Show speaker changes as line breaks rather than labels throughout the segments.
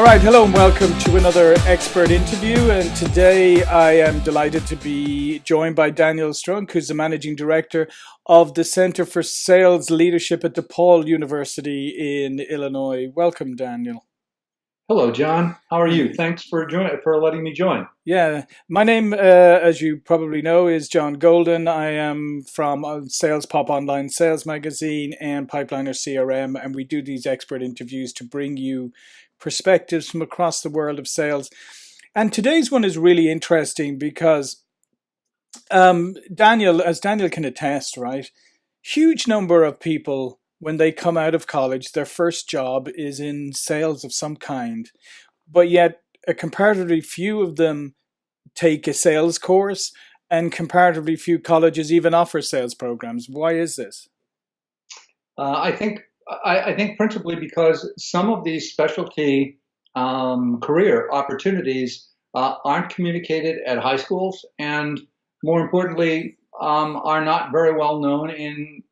right, hello and welcome to another expert interview. And today I am delighted to be joined by Daniel Strunk, who's the Managing Director of the Center for Sales Leadership at DePaul University in Illinois. Welcome, Daniel.
Hello, John. How are you? Thanks for letting me join.
Yeah, my name, as you probably know, is John Golden. I am from SalesPOP Online Sales Magazine and Pipeliner CRM, and we do these expert interviews to bring you perspectives from across the world of sales. And today's one is really interesting because Daniel, as Daniel can attest, right, huge number of people, when they come out of college, their first job is in sales of some kind, but yet a comparatively few of them take a sales course, and comparatively few colleges even offer sales programs. Why is this?
I think principally because some of these specialty career opportunities aren't communicated at high schools, and more importantly, are not very well known in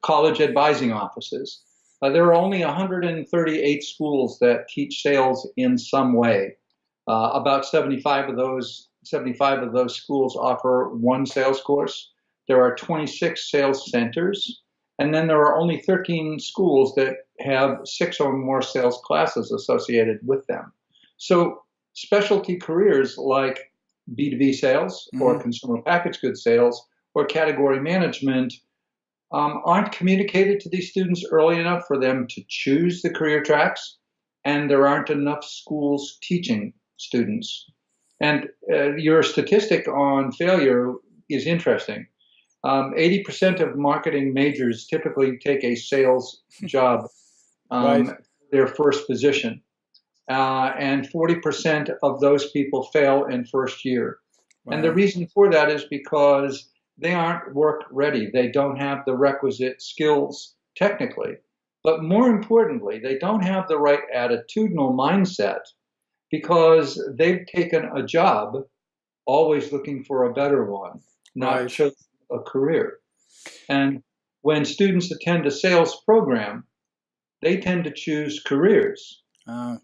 college advising offices. There are only 138 schools that teach sales in some way. About 75 of those schools offer one sales course. There are 26 sales centers, and then there are only 13 schools that have 6 or more sales classes associated with them. So specialty careers like B2B sales or consumer packaged goods sales or category management aren't communicated to these students early enough for them to choose the career tracks, and there aren't enough schools teaching students. And your statistic on failure is interesting. 80% of marketing majors typically take a sales job,
Right.
their first position. And 40% of those people fail in first year.
Wow.
And the reason for that is because they aren't work ready. They don't have the requisite skills technically. But more importantly, they don't have the right attitudinal mindset because they've taken a job always looking for a better one, not chosen a career. And when students attend a sales program, they tend to choose careers. At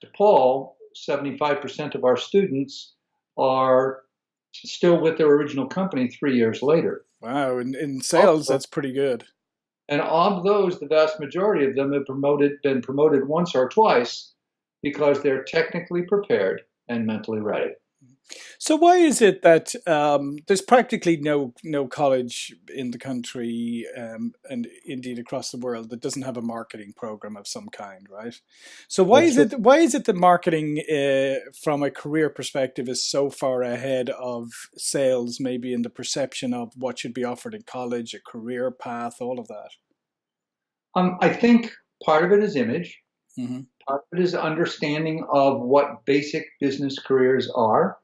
DePaul, 75% of our students are still with their original company 3 years later.
Wow, in sales, that's pretty good.
And of those, the vast majority of them have been promoted once or twice because they're technically prepared and mentally ready.
So why is it that there's practically no college in the country and indeed across the world that doesn't have a marketing program of some kind, right? So why is it that marketing from a career perspective is so far ahead of sales, maybe in the perception of what should be offered in college, a career path, all of that?
I think part of it is image.
Mm-hmm.
Part of it is understanding of what basic business careers are.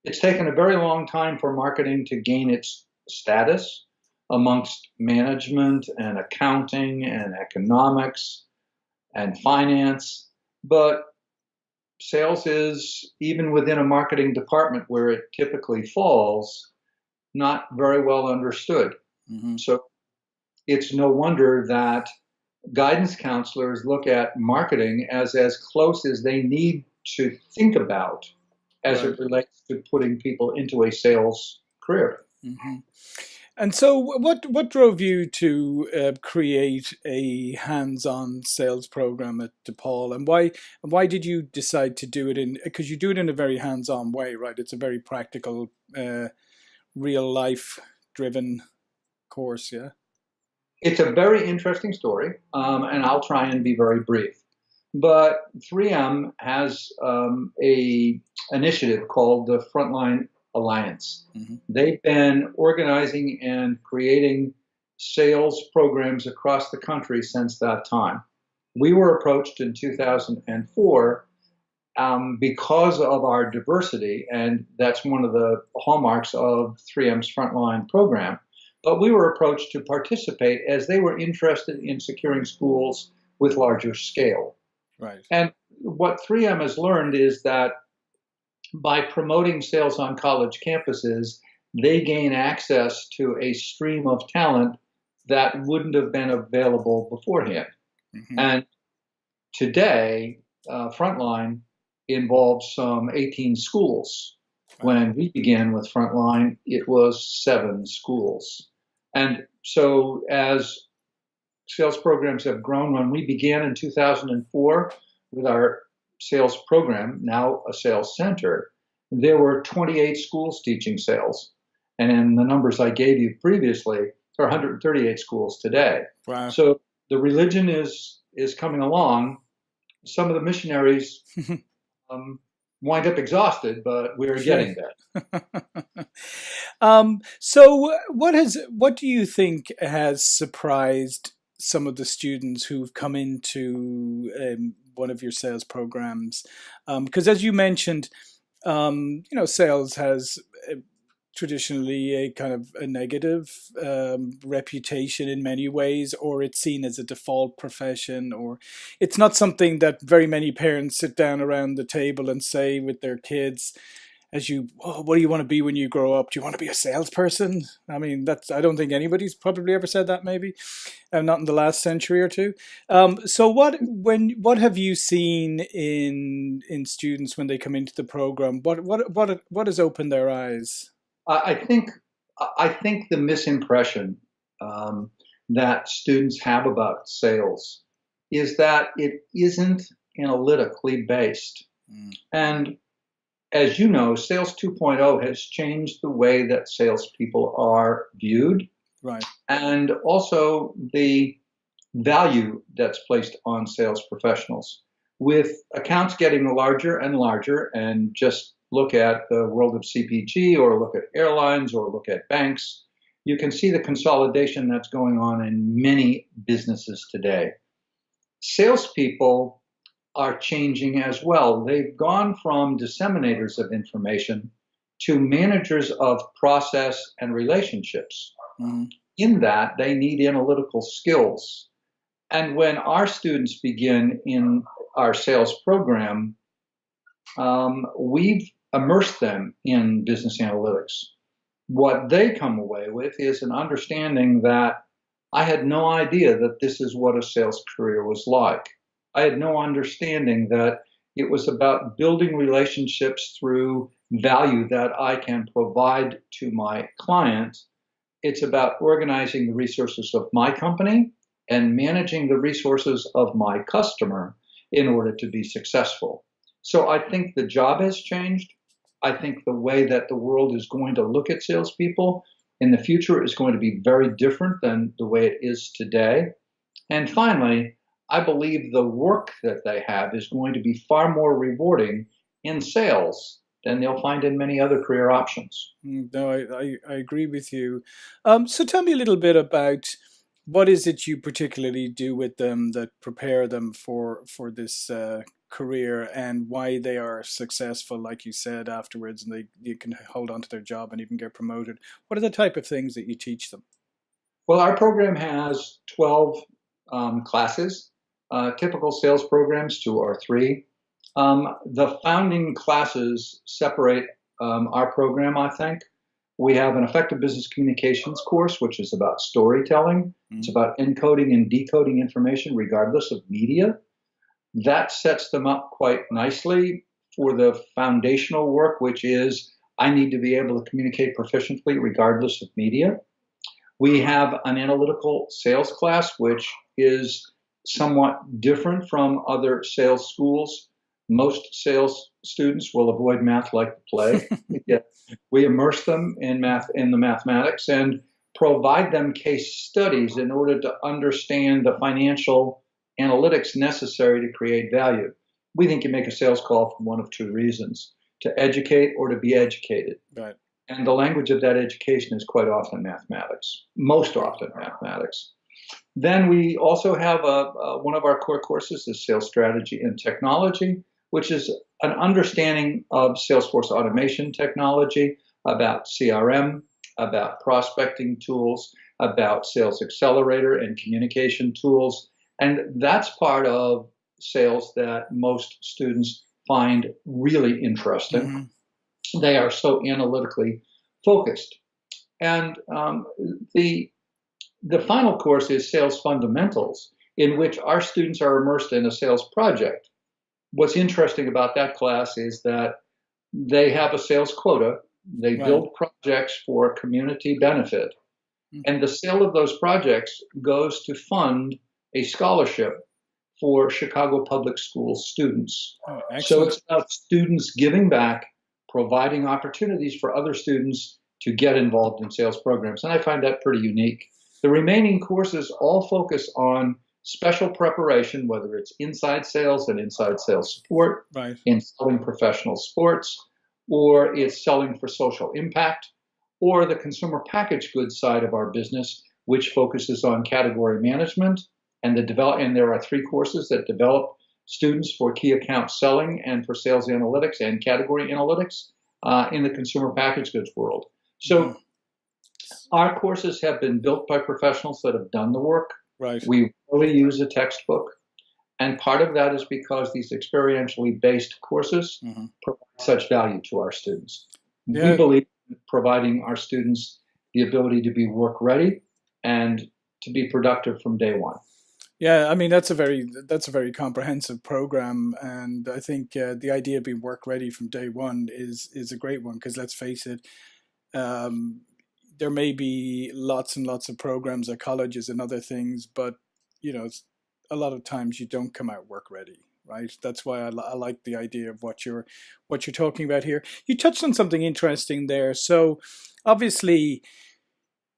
It's taken a very long time for marketing to gain its status amongst management and accounting and economics and finance. But sales is, even within a marketing department where it typically falls, not very well understood.
Mm-hmm.
So it's no wonder that guidance counselors look at marketing as close as they need to think about as it relates to putting people into a sales career.
Mm-hmm. And so what drove you to create a hands-on sales program at DePaul, and why did you decide to do it because you do it in a very hands-on way, right? It's a very practical, real life driven course, yeah?
It's a very interesting story, and I'll try and be very brief. But 3M has a initiative called the Frontline Alliance.
Mm-hmm.
They've been organizing and creating sales programs across the country since that time. We were approached in 2004 because of our diversity, and that's one of the hallmarks of 3M's Frontline program. But we were approached to participate as they were interested in securing schools with larger scale.
Right.
And what 3M has learned is that by promoting sales on college campuses, they gain access to a stream of talent that wouldn't have been available beforehand.
Mm-hmm.
And today, Frontline involved some 18 schools.
Wow.
When we began with Frontline, it was 7 schools. And so as sales programs have grown, when we began in 2004 with our sales program, now a sales center, there were 28 schools teaching sales. And in the numbers I gave you previously, there are 138 schools today.
Wow.
So the religion is coming along. Some of the missionaries wind up exhausted, but we're getting there.
So what do you think has surprised some of the students who've come into one of your sales programs? Because as you mentioned, sales has traditionally a kind of a negative reputation in many ways, or it's seen as a default profession, or it's not something that very many parents sit down around the table and say with their kids, what do you want to be when you grow up? Do you want to be a salesperson? I mean, I don't think anybody's probably ever said that, maybe, not in the last century or two. So what have you seen in students when they come into the program? What has opened their eyes?
I think the misimpression that students have about sales is that it isn't analytically based. And as you know, Sales 2.0 has changed the way that salespeople are viewed,
right,
and also the value that's placed on sales professionals. With accounts getting larger and larger, and just look at the world of CPG, or look at airlines, or look at banks, you can see the consolidation that's going on in many businesses today. Salespeople are changing as well. They've gone from disseminators of information to managers of process and relationships.
mm-hmm.
In that, they need analytical skills. And when our students begin in our sales program, we've immersed them in business analytics. What they come away with is an understanding that I had no idea that this is what a sales career was like. I had no understanding that it was about building relationships through value that I can provide to my client. It's about organizing the resources of my company and managing the resources of my customer in order to be successful. So I think the job has changed. I think the way that the world is going to look at salespeople in the future is going to be very different than the way it is today. And finally, I believe the work that they have is going to be far more rewarding in sales than they'll find in many other career options.
No, I agree with you. So tell me a little bit about what is it you particularly do with them that prepare them for this career, and why they are successful, like you said, afterwards, and you can hold on to their job and even get promoted. What are the type of things that you teach them?
Well, our program has 12 classes. Typical sales programs, 2 or 3. The founding classes separate our program, I think. We have an effective business communications course, which is about storytelling. Mm-hmm. It's about encoding and decoding information regardless of media. That sets them up quite nicely for the foundational work, which is I need to be able to communicate proficiently regardless of media. We have an analytical sales class, which is somewhat different from other sales schools. Most sales students will avoid math like the plague. Yet we immerse them in the mathematics, and provide them case studies in order to understand the financial analytics necessary to create value. We think you make a sales call for one of 2 reasons: to educate or to be educated.
Right.
And the language of that education is quite often mathematics, most often mathematics. Then we also have one of our core courses is Sales Strategy and Technology, which is an understanding of Salesforce automation technology, about CRM, about prospecting tools, about Sales Accelerator and communication tools. And that's part of sales that most students find really interesting. Mm-hmm. They are so analytically focused. And the final course is Sales Fundamentals, in which our students are immersed in a sales project. what's interesting about that class is that they have a sales quota. They
Right.
build projects for community benefit,
Mm.
and the sale of those projects goes to fund a scholarship for Chicago Public School students.
Oh,
So
excellent.
it's about students giving back, providing opportunities for other students to get involved in sales programs. And I find that pretty unique. The remaining courses all focus on special preparation, whether it's inside sales and inside sales support,
Right.
in selling professional sports, or it's selling for social impact, or the consumer packaged goods side of our business, which focuses on category management and there are 3 courses that develop students for key account selling and for sales analytics and category analytics in the consumer packaged goods world.
Mhm.
So our courses have been built by professionals that have done the work.
Right.
We really use a textbook. And part of that is because these experientially based courses
Hmm.
provide such value to our students. We
Yeah.
believe in providing our students the ability to be work ready and to be productive from day one.
Yeah, I mean that's a very comprehensive program, and I think the idea of being work ready from day one is a great one because let's face it, um, there may be lots and lots of programs at colleges and other things, but a lot of times you don't come out work ready, right? That's why I like the idea of what you're talking about here. You touched on something interesting there. So obviously,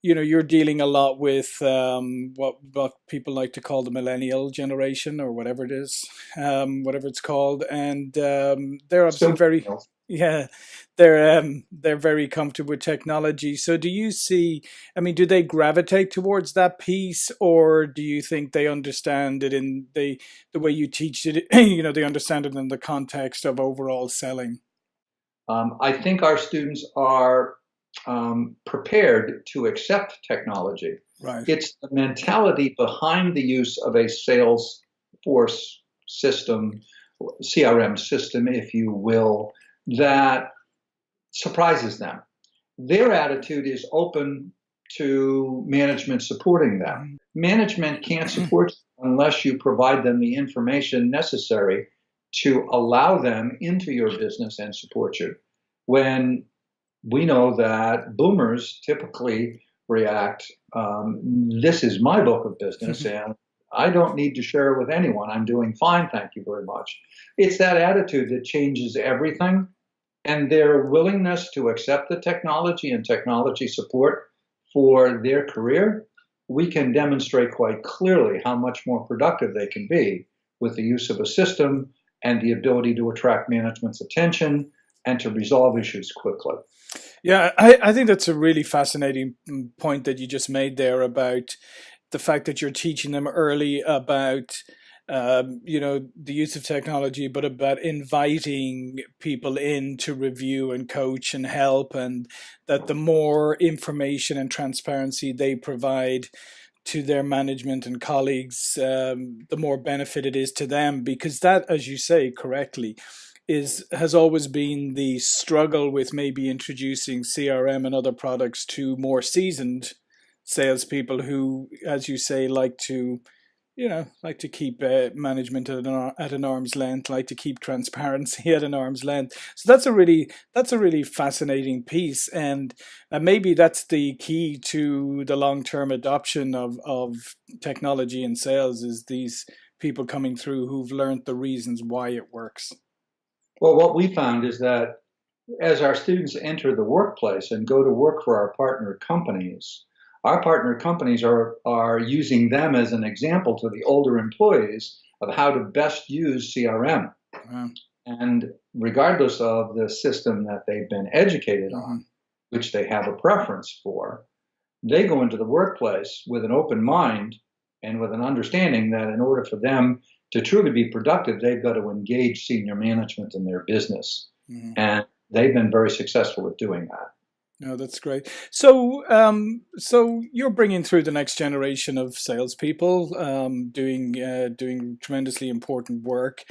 you're dealing a lot with what people like to call the millennial generation or whatever it is, whatever it's called, and they're obviously
Still,
very, yeah, they're very comfortable with technology. So do you see? I mean, do they gravitate towards that piece, or do you think they understand it in the way you teach it? They understand it in the context of overall selling.
I think our students are prepared to accept technology.
Right.
It's the mentality behind the use of a sales force system, CRM system, if you will, that surprises them. Their attitude is open to management supporting them.
Mhm.
Management can't support you unless you provide them the information necessary to allow them into your business and support you. When we know that boomers typically react, this is my book of business and I don't need to share it with anyone. I'm doing fine, thank you very much. It's that attitude that changes everything, and their willingness to accept the technology and technology support for their career. We can demonstrate quite clearly how much more productive they can be with the use of a system and the ability to attract management's attention and to resolve issues quickly.
Yeah, I think that's a really fascinating point that you just made there about the fact that you're teaching them early about the use of technology, but about inviting people in to review and coach and help, and that the more information and transparency they provide to their management and colleagues, the more benefit it is to them, because that, as you say correctly, has always been the struggle with maybe introducing CRM and other products to more seasoned salespeople who, as you say, like to keep management at an arm's length, like to keep transparency at an arm's length. So that's a really fascinating piece, and maybe that's the key to the long term adoption of technology in sales is these people coming through who've learned the reasons why it works.
Well, what we found is that as our students enter the workplace and go to work for our partner companies are using them as an example to the older employees of how to best use CRM.
Um,
And regardless of the system that they've been educated
mhm.
on, which they have a preference for, they go into the workplace with an open mind and with an understanding that in order for them to truly be productive, they've got to engage senior management in their business.
Mhm.
And they've been very successful at doing that.
No, that's great. So you're bringing through the next generation of salespeople, doing tremendously important work.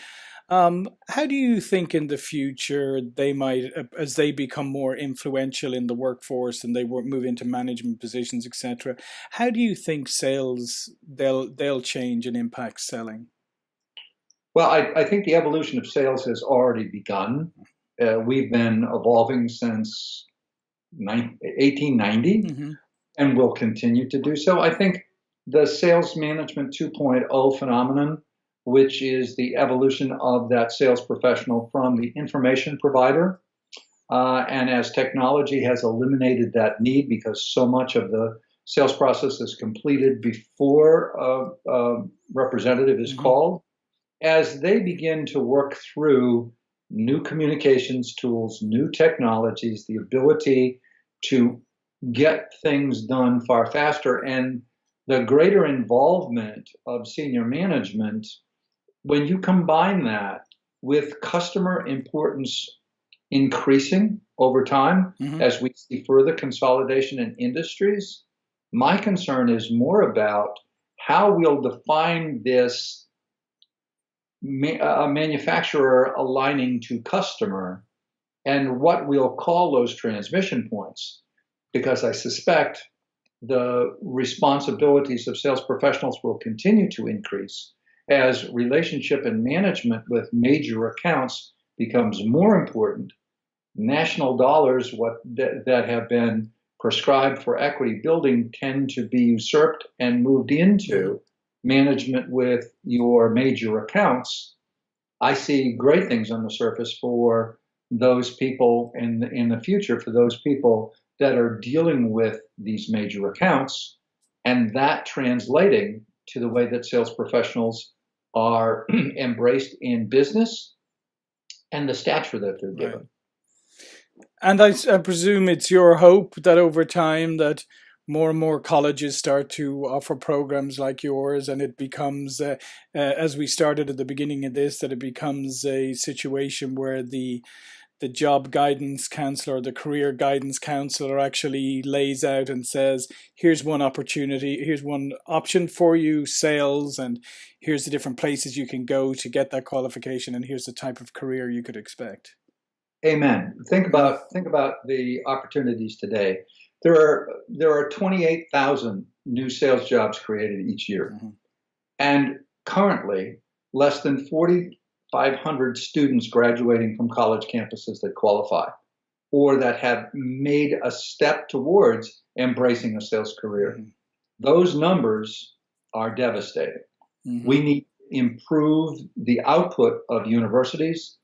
How do you think in the future they might, as they become more influential in the workforce and they move into management positions, etc.? How do you think sales they'll change and impact selling?
Well, I think the evolution of sales has already begun. We've been evolving since 1890
Mm-hmm.
and will continue to do so. I think the sales management 2.0 phenomenon, which is the evolution of that sales professional from the information provider, and as technology has eliminated that need because so much of the sales process is completed before a representative is
Mm-hmm.
called, as they begin to work through new communications tools, new technologies, the ability to get things done far faster, and the greater involvement of senior management, when you combine that with customer importance increasing over time
Mm-hmm.
as we see further consolidation in industries, my concern is more about how we'll define this manufacturer aligning to customer and what we'll call those transmission points, because I suspect the responsibilities of sales professionals will continue to increase as relationship and management with major accounts becomes more important. National dollars, that have been prescribed for equity building, tend to be usurped and moved into management with your major accounts. I see great things on the surface for those people in the future, for those people that are dealing with these major accounts, and that translating to the way that sales professionals are embraced in business and the stature that they're
Right.
given.
And I presume it's your hope that over time that more and more colleges start to offer programs like yours, and it becomes, as we started at the beginning of this, that it becomes a situation where the job guidance counselor, the career guidance counselor actually lays out and says, here's one opportunity, here's one option for you, sales, and here's the different places you can go to get that qualification, and here's the type of career you could expect.
Amen.
Mm.
Think about the opportunities today. There are 28,000 new sales jobs created each year,
Mm-hmm.
and currently less than 4,500 students graduating from college campuses that qualify or that have made a step towards embracing a sales career.
Mm-hmm.
Those numbers are devastating.
Mm-hmm.
We need to improve the output of universities.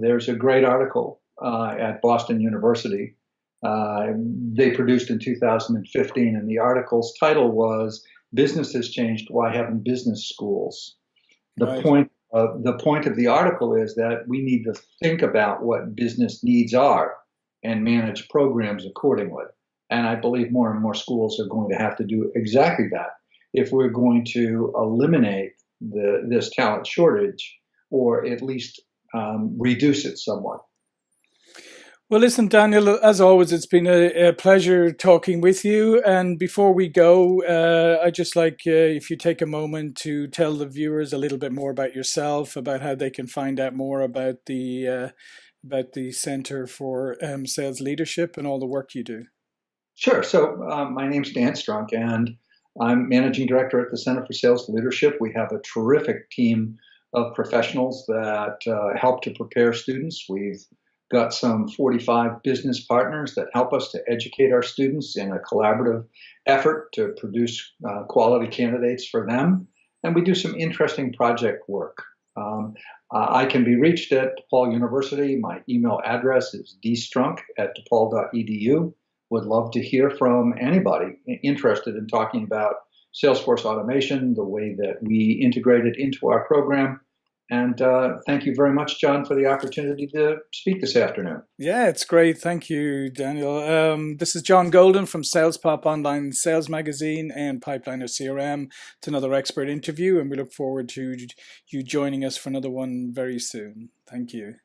There's a great article at Boston University they produced in 2015, and the article's title was "Business Has Changed. Why Haven't Business Schools?" The
Right.
point of the article is that we need to think about what business needs are and manage programs accordingly. And I believe more and more schools are going to have to do exactly that if we're going to eliminate this talent shortage, or at least reduce it somewhat.
Well, listen, Daniel, as always, it's been a pleasure talking with you. And before we go, I'd just like if you take a moment to tell the viewers a little bit more about yourself, about how they can find out more about the Center for Sales Leadership and all the work you do.
Sure. So my name's Dan Strunk, and I'm managing director at the Center for Sales Leadership. We have a terrific team of professionals that help to prepare students. We've got some 45 business partners that help us to educate our students in a collaborative effort to produce quality candidates for them. And we do some interesting project work. I can be reached at DePaul University. My email address is dstrunk@depaul.edu. Would love to hear from anybody interested in talking about Salesforce automation, the way that we integrate it into our program. And thank you very much, John, for the opportunity to speak this afternoon.
Yeah, it's great. Thank you, Daniel. This is John Golden from SalesPOP Online Sales Magazine and Pipeliner CRM. It's another expert interview, and we look forward to you joining us for another one very soon. Thank you.